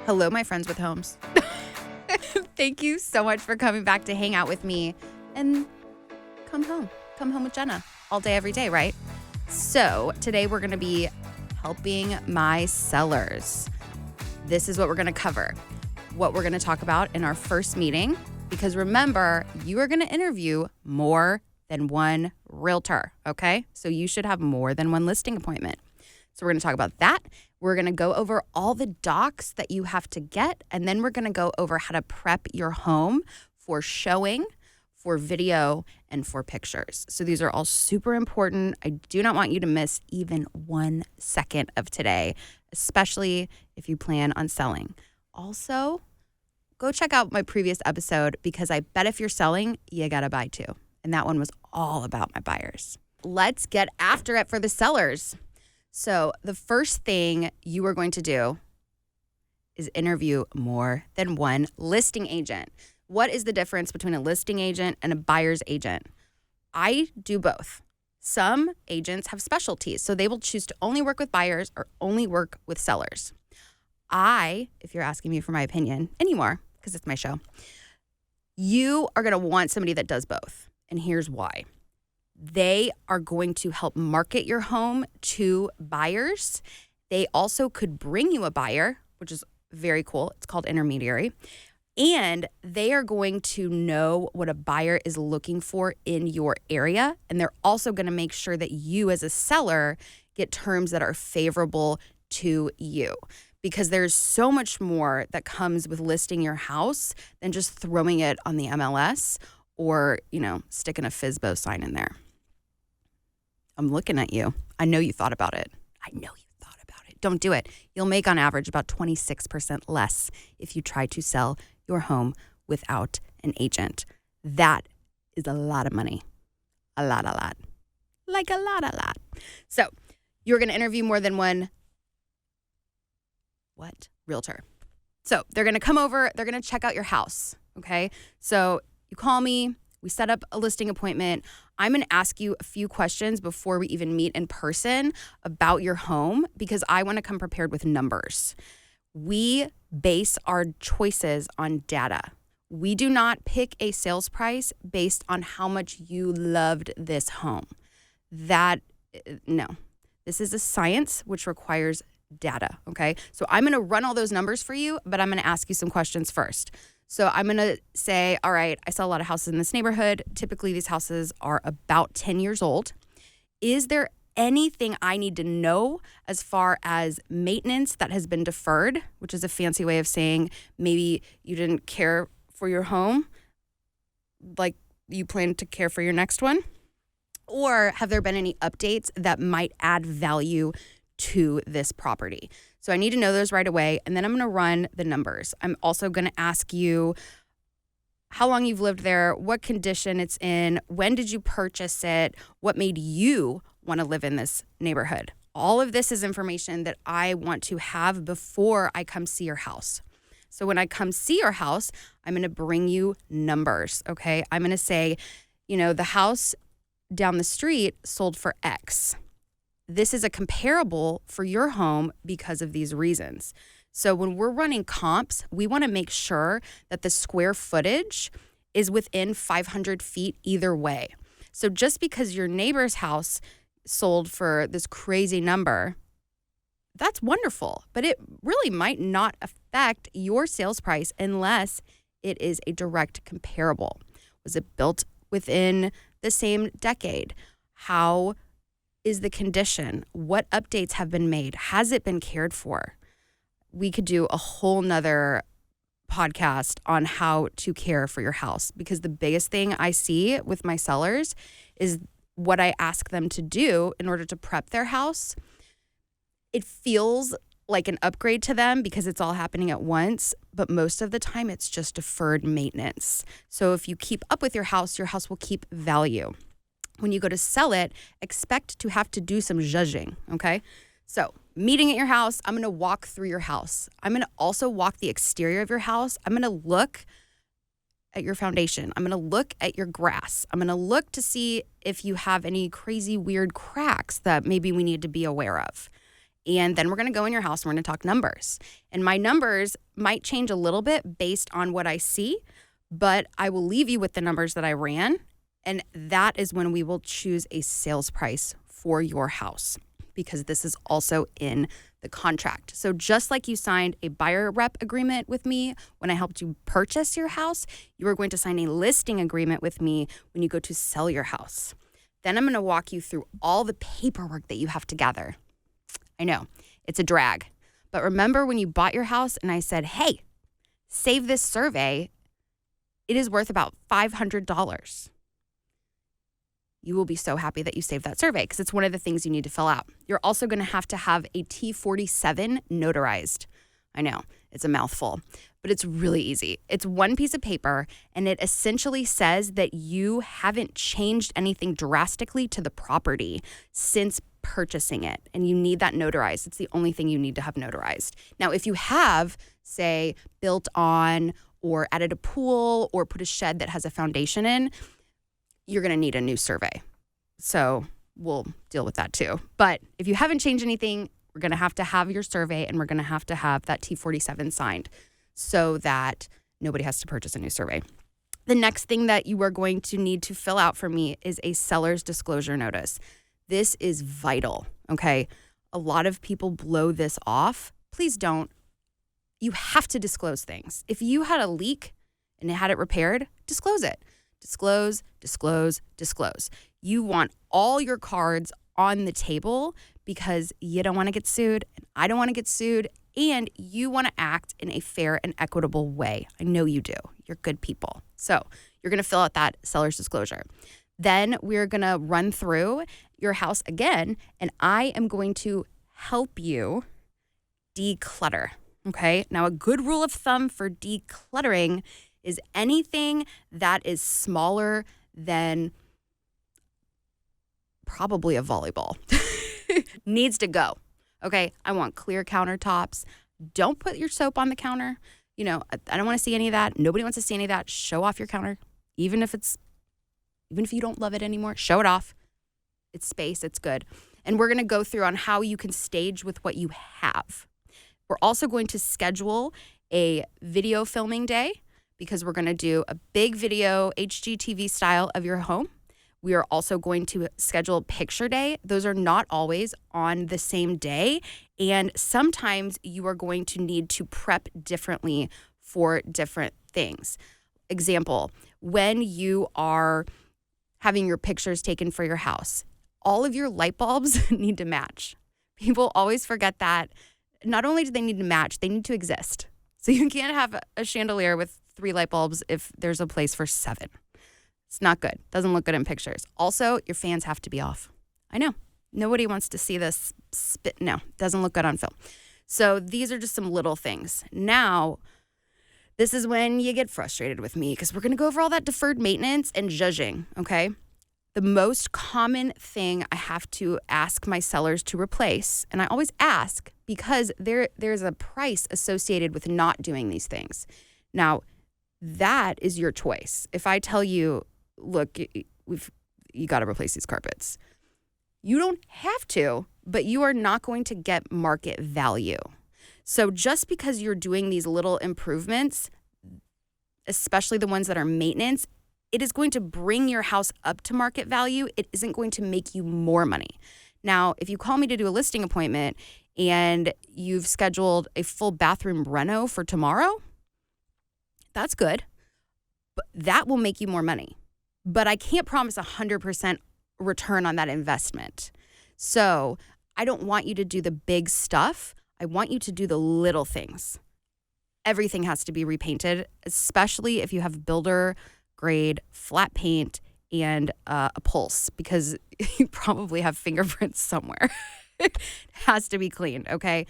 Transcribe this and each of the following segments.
Hello, my friends with homes. Thank you so much for coming back to hang out with me and come home. Come home with Jennah all day, every day, right? So today we're going to be helping my sellers. This is what we're going to cover. What we're going to talk about in our first meeting, because remember, you are going to interview more than one realtor, okay? So you should have more than one listing appointment. So we're going to talk about that. We're going to go over all the docs that you have to get, and then we're going to go over how to prep your home for showing, for video, and for pictures. So these are all super important. I do not want you to miss even 1 second of today, especially if you plan on selling. Also, go check out my previous episode because I bet if you're selling, you got to buy too. And that one was all about my buyers. Let's get after it for the sellers. So the first thing you are going to do is interview more than one listing agent. What is the difference between a listing agent and a buyer's agent? I do both. Some agents have specialties, so they will choose to only work with buyers or only work with sellers. If you're asking me for my opinion anymore, because it's my show, you are going to want somebody that does both. And here's why. They are going to help market your home to buyers. They also could bring you a buyer, which is very cool. It's called intermediary. And they are going to know what a buyer is looking for in your area. And they're also going to make sure that you as a seller get terms that are favorable to you. Because there's so much more that comes with listing your house than just throwing it on the MLS or, sticking a FSBO sign in there. I'm looking at you. I know you thought about it. Don't do it. You'll make on average about 26% less if you try to sell your home without an agent. That is a lot of money. A lot. Like a lot. So you're going to interview more than one realtor. So they're going to come over. They're going to check out your house. Okay. So you call me. We set up a listing appointment. I'm going to ask you a few questions before we even meet in person about your home because I want to come prepared with numbers. We base our choices on data. We do not pick a sales price based on how much you loved this home. No. This is a science which requires data, okay? So I'm going to run all those numbers for you, but I'm going to ask you some questions first. So I'm going to say, all right, I sell a lot of houses in this neighborhood. Typically, these houses are about 10 years old. Is there anything I need to know as far as maintenance that has been deferred, which is a fancy way of saying maybe you didn't care for your home like you plan to care for your next one? Or have there been any updates that might add value to this property? So I need to know those right away, and then I'm going to run the numbers. I'm also going to ask you how long you've lived there, what condition it's in, when did you purchase it, what made you want to live in this neighborhood. All of this is information that I want to have before I come see your house. So when I come see your house, I'm going to bring you numbers, okay? I'm going to say, the house down the street sold for X. This is a comparable for your home because of these reasons. So when we're running comps, we want to make sure that the square footage is within 500 feet either way. So just because your neighbor's house sold for this crazy number, that's wonderful, but it really might not affect your sales price unless it is a direct comparable. Was it built within the same decade? How is the condition? What updates have been made? Has it been cared for? We could do a whole nother podcast on how to care for your house because the biggest thing I see with my sellers is what I ask them to do in order to prep their house. It feels like an upgrade to them because it's all happening at once, but most of the time it's just deferred maintenance. So if you keep up with your house will keep value. When you go to sell it, expect to have to do some judging, okay? So meeting at your house, I'm going to walk through your house. I'm going to also walk the exterior of your house. I'm going to look at your foundation. I'm going to look at your grass. I'm going to look to see if you have any crazy weird cracks that maybe we need to be aware of. And then we're going to go in your house and we're going to talk numbers. And my numbers might change a little bit based on what I see, but I will leave you with the numbers that I ran. And that is when we will choose a sales price for your house, because this is also in the contract. So just like you signed a buyer rep agreement with me when I helped you purchase your house, you are going to sign a listing agreement with me when you go to sell your house. Then I'm going to walk you through all the paperwork that you have to gather. I know, it's a drag. But remember when you bought your house and I said, hey, save this survey. It is worth about $500. You will be so happy that you saved that survey because it's one of the things you need to fill out. You're also going to have a T47 notarized. I know, it's a mouthful, but it's really easy. It's one piece of paper, and it essentially says that you haven't changed anything drastically to the property since purchasing it, and you need that notarized. It's the only thing you need to have notarized. Now, if you have, say, built on or added a pool or put a shed that has a foundation in, you're going to need a new survey. So we'll deal with that too. But if you haven't changed anything, we're going to have your survey, and we're going to have that T47 signed so that nobody has to purchase a new survey. The next thing that you are going to need to fill out for me is a seller's disclosure notice. This is vital, okay? A lot of people blow this off. Please don't. You have to disclose things. If you had a leak and had it repaired, disclose it. Disclose, disclose, disclose. You want all your cards on the table because you don't want to get sued, and I don't want to get sued, and you want to act in a fair and equitable way. I know you do. You're good people. So you're going to fill out that seller's disclosure. Then we're going to run through your house again, and I am going to help you declutter, okay? Now, a good rule of thumb for decluttering is anything that is smaller than probably a volleyball needs to go, okay? I want clear countertops. Don't put your soap on the counter. You know, I don't want to see any of that. Nobody wants to see any of that. Show off your counter, even if you don't love it anymore, show it off. It's space, it's good. And we're going to go through on how you can stage with what you have. We're also going to schedule a video filming day because we're going to do a big video, HGTV style of your home. We are also going to schedule picture day. Those are not always on the same day. And sometimes you are going to need to prep differently for different things. Example, when you are having your pictures taken for your house, all of your light bulbs need to match. People always forget that. Not only do they need to match, they need to exist. So you can't have a chandelier with 3 light bulbs if there's a place for 7. It's not good. Doesn't look good in pictures. Also, your fans have to be off. I know. Nobody wants to see this spit. No, doesn't look good on film. So these are just some little things. Now, this is when you get frustrated with me because we're going to go over all that deferred maintenance and judging, okay? The most common thing I have to ask my sellers to replace, and I always ask because there's a price associated with not doing these things. Now, that is your choice. If I tell you, look, you got to replace these carpets, you don't have to, but you are not going to get market value. So just because you're doing these little improvements, especially the ones that are maintenance, it is going to bring your house up to market value. It isn't going to make you more money. Now, if you call me to do a listing appointment and you've scheduled a full bathroom reno for tomorrow, that's good. But that will make you more money. But I can't promise 100% return on that investment. So I don't want you to do the big stuff. I want you to do the little things. Everything has to be repainted, especially if you have builder grade flat paint and a pulse, because you probably have fingerprints somewhere. It has to be cleaned, okay?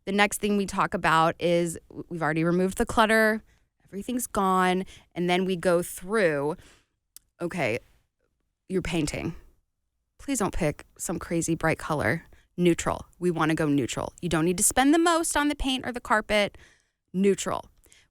The next thing we talk about is we've already removed the clutter. Everything's gone. And then we go through, okay, you're painting. Please don't pick some crazy bright color. Neutral. We want to go neutral. You don't need to spend the most on the paint or the carpet. Neutral.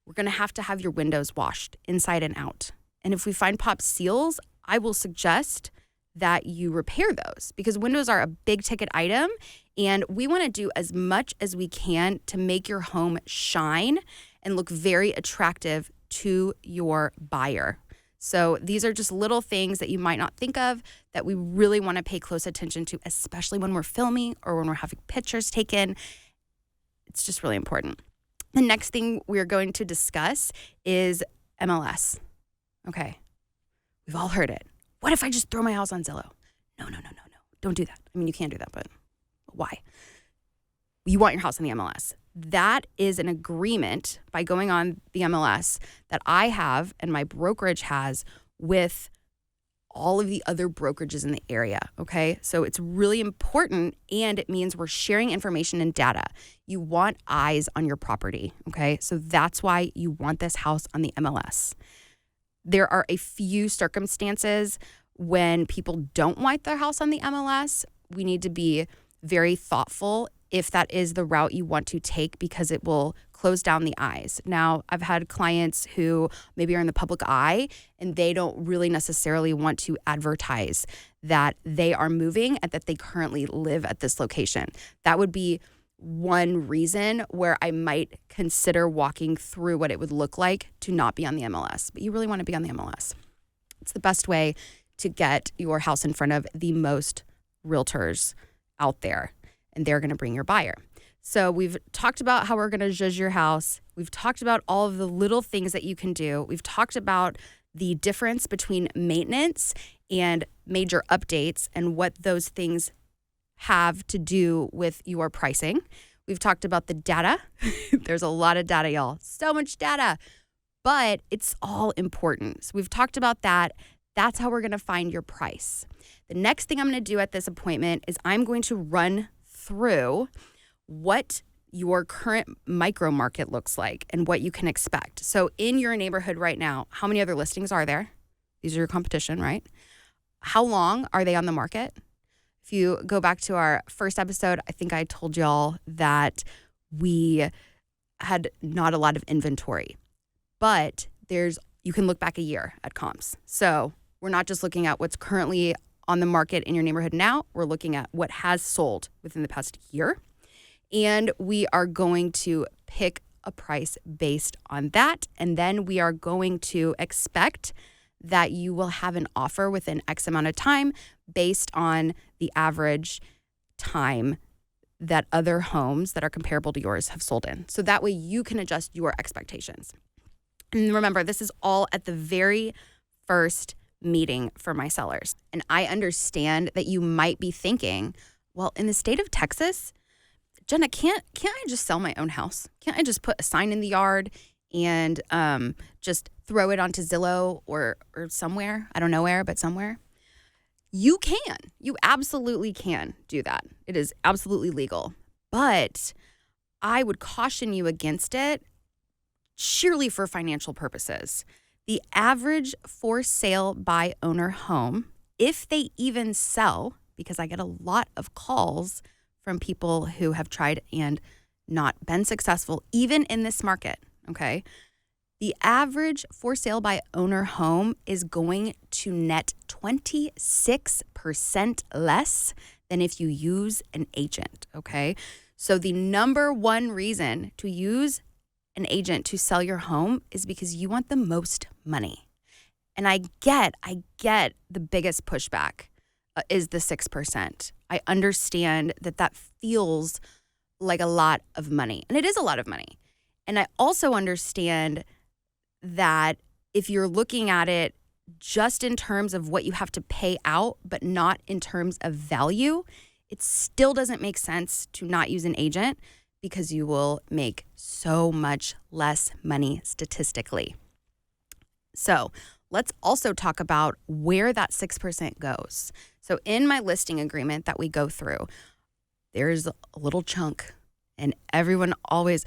We're going to have your windows washed inside and out. And if we find pop seals, I will suggest that you repair those, because windows are a big ticket item and we want to do as much as we can to make your home shine and look very attractive to your buyer. So these are just little things that you might not think of that we really want to pay close attention to, especially when we're filming or when we're having pictures taken. It's just really important. The next thing we're going to discuss is MLS. Okay, we've all heard it. What if I just throw my house on Zillow? No. Don't do that. I mean, you can do that, but why? You want your house on the MLS. That is an agreement by going on the MLS that I have and my brokerage has with all of the other brokerages in the area, okay? So it's really important, and it means we're sharing information and data. You want eyes on your property, okay? So that's why you want this house on the MLS. There are a few circumstances when people don't want their house on the MLS. We need to be very thoughtful if that is the route you want to take, because it will close down the eyes. Now, I've had clients who maybe are in the public eye and they don't really necessarily want to advertise that they are moving and that they currently live at this location. That would be one reason where I might consider walking through what it would look like to not be on the MLS. But you really want to be on the MLS. It's the best way to get your house in front of the most realtors out there, and they're going to bring your buyer. So we've talked about how we're going to judge your house. We've talked about all of the little things that you can do. We've talked about the difference between maintenance and major updates and what those things have to do with your pricing. We've talked about the data. There's a lot of data, y'all. So much data, but it's all important. So we've talked about that. That's how we're going to find your price. The next thing I'm going to do at this appointment is I'm going to run through what your current micro market looks like and what you can expect. So in your neighborhood right now, how many other listings are there? These are your competition, right? How long are they on the market? If you go back to our first episode, I think I told y'all that we had not a lot of inventory, but you can look back a year at comps. So we're not just looking at what's currently on the market in your neighborhood now. We're looking at what has sold within the past year. And we are going to pick a price based on that. And then we are going to expect that you will have an offer within X amount of time based on the average time that other homes that are comparable to yours have sold in. So that way you can adjust your expectations. And remember, this is all at the very first meeting for my sellers. And I understand that you might be thinking, well, in the state of Texas, Jennah, can't I just sell my own house? Can't I just put a sign in the yard and just throw it onto Zillow or somewhere? I don't know where, but somewhere. You can. You absolutely can do that. It is absolutely legal. But I would caution you against it sheerly for financial purposes. The average for sale by owner home, if they even sell, because I get a lot of calls from people who have tried and not been successful, even in this market, okay? The average for sale by owner home is going to net 26% less than if you use an agent, okay? So the number one reason to use an agent to sell your home is because you want the most money. And I get the biggest pushback is the 6%. I understand that feels like a lot of money, and it is a lot of money. And I also understand that if you're looking at it just in terms of what you have to pay out, but not in terms of value, it still doesn't make sense to not use an agent because you will make so much less money statistically. So let's also talk about where that 6% goes. So in my listing agreement that we go through, there's a little chunk, and everyone always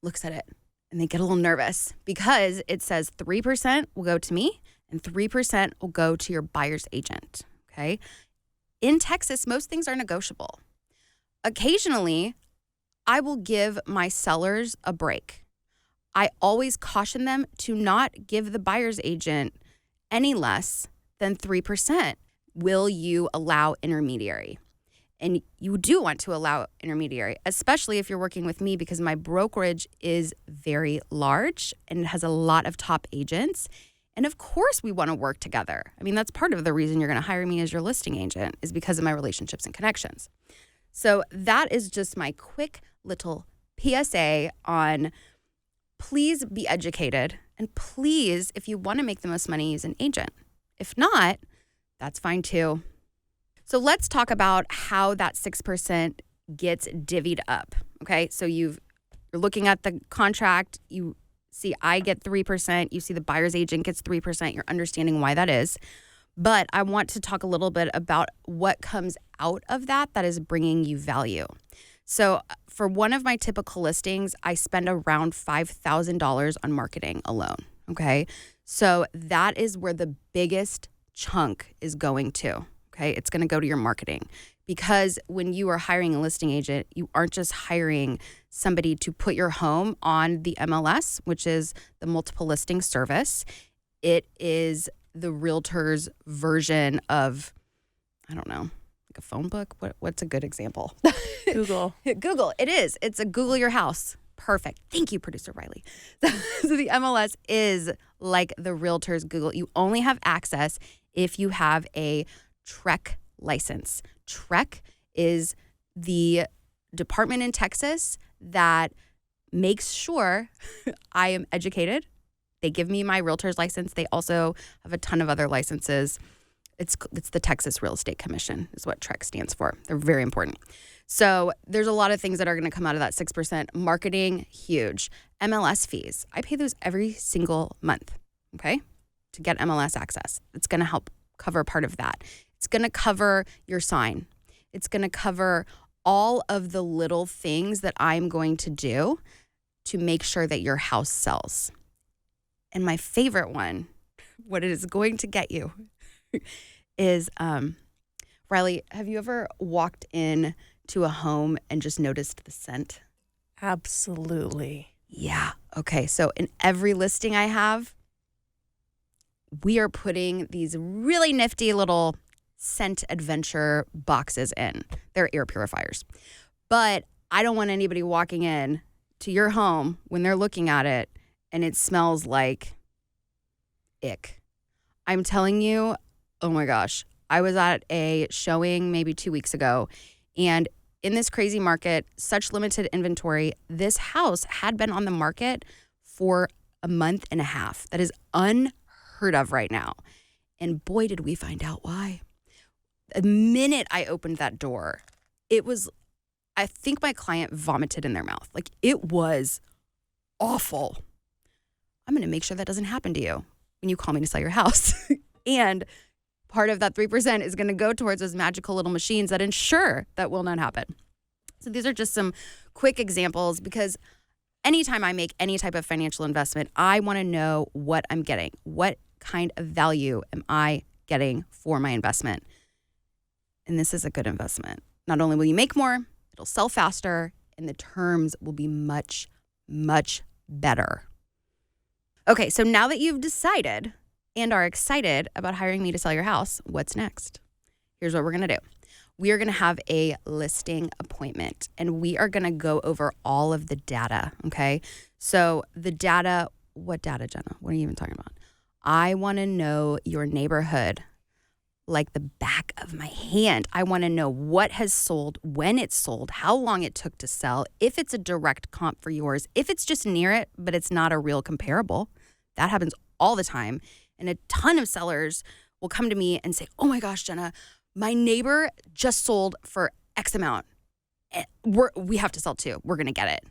looks at it and they get a little nervous because it says 3% will go to me and 3% will go to your buyer's agent, okay? In Texas, most things are negotiable. Occasionally, I will give my sellers a break. I always caution them to not give the buyer's agent any less than 3%. will you allow intermediary? And you do want to allow intermediary, especially if you're working with me, because my brokerage is very large and it has a lot of top agents. And of course we want to work together. I mean, that's part of the reason you're going to hire me as your listing agent, is because of my relationships and connections. So that is just my quick little PSA on, please be educated. And please, if you want to make the most money, use an agent. If not, that's fine too. So let's talk about how that 6% gets divvied up. Okay, so you're looking at the contract. You see I get 3%. You see the buyer's agent gets 3%. You're understanding why that is. But I want to talk a little bit about what comes out of that is bringing you value. So for one of my typical listings, I spend around $5,000 on marketing alone. Okay, so that is where the biggest chunk is going to. Okay, it's going to go to your marketing, because when you are hiring a listing agent, you aren't just hiring somebody to put your home on the MLS, which is the multiple listing service. It is the realtor's version of, I don't know, like a phone book. What's a good example? Google. Google. It is. It's a Google your house. Perfect. Thank you, producer Riley. So the MLS is like the realtor's Google. You only have access if you have a TREC license. TREC is the department in Texas that makes sure I am educated. They give me my realtor's license. They also have a ton of other licenses. It's the Texas Real Estate Commission is what TREC stands for. They're very important. So there's a lot of things that are going to come out of that 6%. Marketing, huge. MLS fees. I pay those every single month, okay, to get MLS access. It's going to help cover part of that. It's going to cover your sign. It's going to cover all of the little things that I'm going to do to make sure that your house sells. And my favorite one, what it is going to get you, is, Riley, have you ever walked in to a home and just noticed the scent? Absolutely. Yeah. Okay. So in every listing I have, we are putting these really nifty little scent adventure boxes in. They're air purifiers. But I don't want anybody walking in to your home when they're looking at it and it smells like ick. I'm telling you, oh my gosh. I was at a showing maybe 2 weeks ago, and in this crazy market, such limited inventory, this house had been on the market for a month and a half. That is unheard of right now. And boy, did we find out why. The minute I opened that door, I think my client vomited in their mouth. Like, it was awful. I'm going to make sure that doesn't happen to you when you call me to sell your house. And part of that 3% is going to go towards those magical little machines that ensure that will not happen. So these are just some quick examples, because anytime I make any type of financial investment, I want to know what I'm getting. What kind of value am I getting for my investment? And this is a good investment. Not only will you make more, it'll sell faster, and the terms will be much, much better. Okay, so now that you've decided and are excited about hiring me to sell your house, what's next? Here's what we're going to do. We are going to have a listing appointment, and we are going to go over all of the data, okay? So the data, what data, Jennah? What are you even talking about? I want to know your neighborhood like the back of my hand. I want to know what has sold, when it sold, how long it took to sell, if it's a direct comp for yours, if it's just near it, but it's not a real comparable. That happens all the time. And a ton of sellers will come to me and say, oh my gosh, Jennah, my neighbor just sold for X amount. We have to sell too. We're going to get it.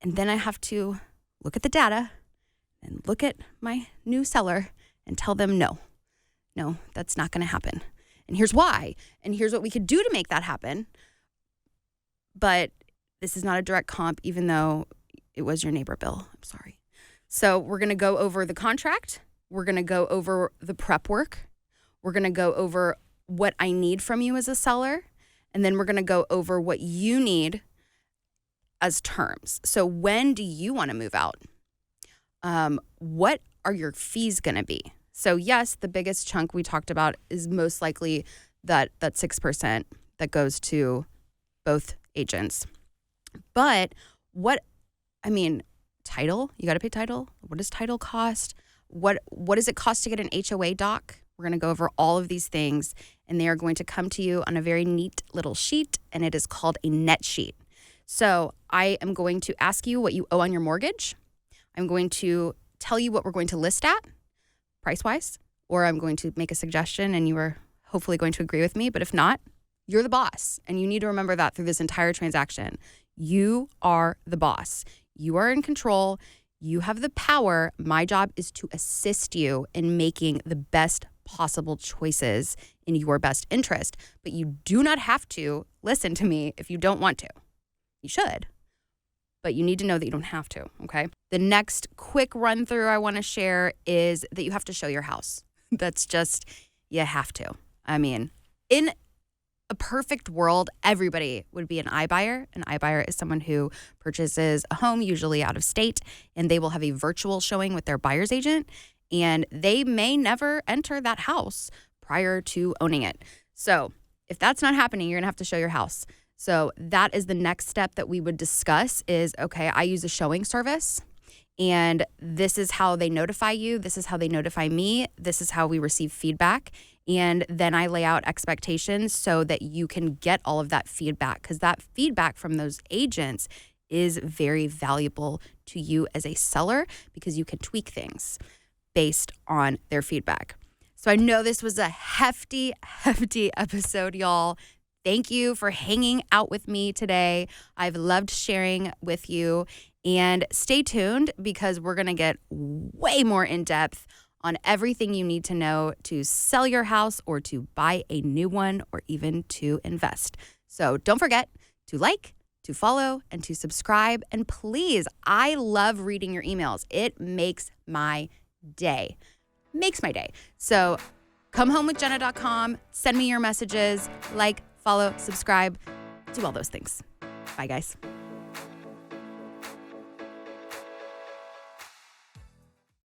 And then I have to look at the data and look at my new seller and tell them, no, that's not going to happen. And here's why. And here's what we could do to make that happen. But this is not a direct comp, even though it was your neighbor, Bill. I'm sorry. So we're going to go over the contract. We're going to go over the prep work. We're going to go over what I need from you as a seller. And then we're going to go over what you need as terms. So when do you want to move out? What are your fees going to be? So yes, the biggest chunk we talked about is most likely that 6% that goes to both agents. But title, you got to pay title. What does title cost? What does it cost to get an HOA doc? We're going to go over all of these things, and they are going to come to you on a very neat little sheet, and it is called a net sheet. So I am going to ask you what you owe on your mortgage. I'm going to tell you what we're going to list at, price-wise, or I'm going to make a suggestion, and you are hopefully going to agree with me. But if not, you're the boss, and you need to remember that through this entire transaction. You are the boss. You are in control. You have the power. My job is to assist you in making the best possible choices in your best interest. But you do not have to listen to me if you don't want to. You should, but you need to know that you don't have to, okay? The next quick run through I want to share is that you have to show your house. That's just, you have to. I mean, in a perfect world, everybody would be an iBuyer. An iBuyer is someone who purchases a home, usually out of state, and they will have a virtual showing with their buyer's agent, and they may never enter that house prior to owning it. So if that's not happening, you're gonna have to show your house. So that is the next step that we would discuss is, okay, I use a showing service, and this is how they notify you. This is how they notify me. This is how we receive feedback. And then I lay out expectations so that you can get all of that feedback, because that feedback from those agents is very valuable to you as a seller because you can tweak things based on their feedback. So I know this was a hefty episode, y'all. Thank you for hanging out with me today. I've loved sharing with you. And stay tuned because we're going to get way more in depth on everything you need to know to sell your house or to buy a new one or even to invest. So don't forget to like, to follow, and to subscribe. And please, I love reading your emails. It makes my day. So comehomewithjennah.com. Send me your messages. Like, follow, subscribe. Do all those things. Bye, guys.